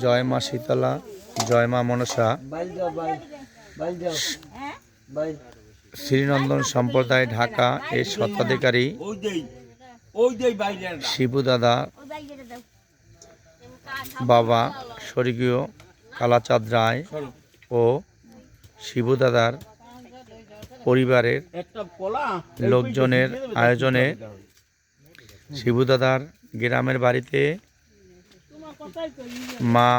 জয় মা শীতলা, জয় মা মনসা। শ্রীনন্দন সম্প্রদায় ঢাকা এর স্বত্বাধিকারী শিবু দাদা বাবা স্বর্গীয় কালাচাঁদ রায় ও শিবু দাদার পরিবারের লোকজনের আয়োজনে শিবু দাদার গ্রামের বাড়িতে মা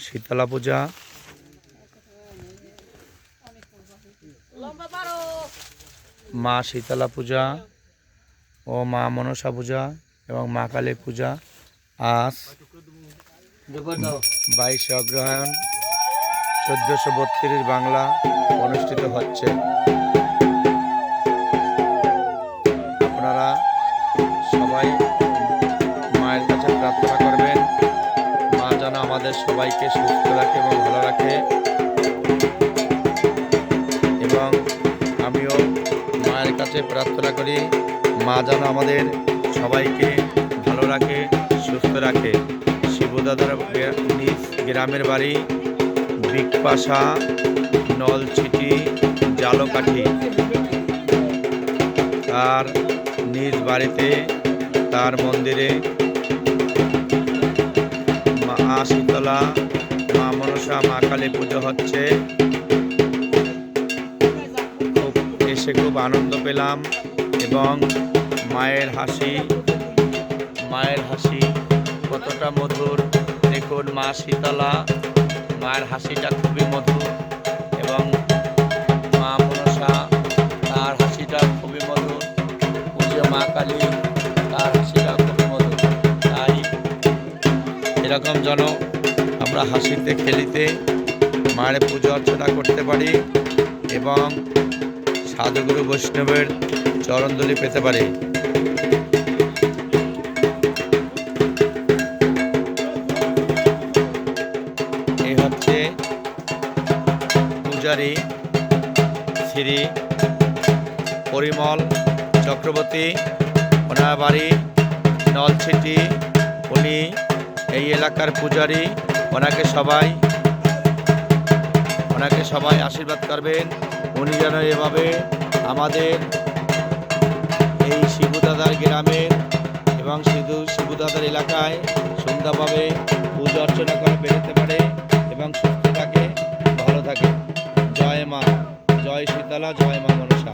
শীতলা পূজা, মা শীতলা পূজা ও মা মনসা পূজা এবং মা কালী পূজা আজ 22 অগ্রহায়ণ 1432 বাংলা অনুষ্ঠিত হচ্ছে। আপনারা সবাই মায়ের কাছে প্রার্থনা করবেন, মা যেন আমাদের সবাইকে সুস্থ রাখে এবং ভালো রাখে। এবং আমিও মায়ের কাছে প্রার্থনা করি, মা যেন আমাদের সবাইকে ভালো রাখে, সুস্থ রাখে। শিবু দাদার নিজ গ্রামের বাড়ি বিকপাশা, নলছিটি, জালকাঠি। তার নিজ বাড়িতে তার মন্দিরে মা শীতলা, মা মনসা, মা কালী পুজো হচ্ছে। এসে খুব আনন্দ পেলাম এবং মায়ের হাসি কতটা মধুর দেখুন। মা শীতলা, মায়ের হাসিটা খুবই মধুর এবং মা মনসা, তার হাসিটা খুবই মধুর। পুজো মা কালী, তার হাসিটা খুবই মধুর। তাই এরকম যেন আমরা হাসিতে খেলিতে মায়ের পুজো অর্চনা করতে পারি এবং সাধুগুরু বৈষ্ণবের চরণধুলি পেতে পারি। এই হচ্ছে পূজারী শ্রী পরিমল চক্রবর্তী, ওনার বাড়ি নলছিটি। উনি এই এলাকার পূজারী। ওনাকে সবাই আশীর্বাদ করবেন। উনি যেন এভাবে আমাদের এই শিবু দাদার গ্রামের এবং শিবু দাদার এলাকায় সুন্দরভাবে পূজা অর্চনা করে বেরোতে পারে এবং সুস্থ থাকে, ভালো থাকে। জয় মা, জয় শীতলা, জয় মা মনসা।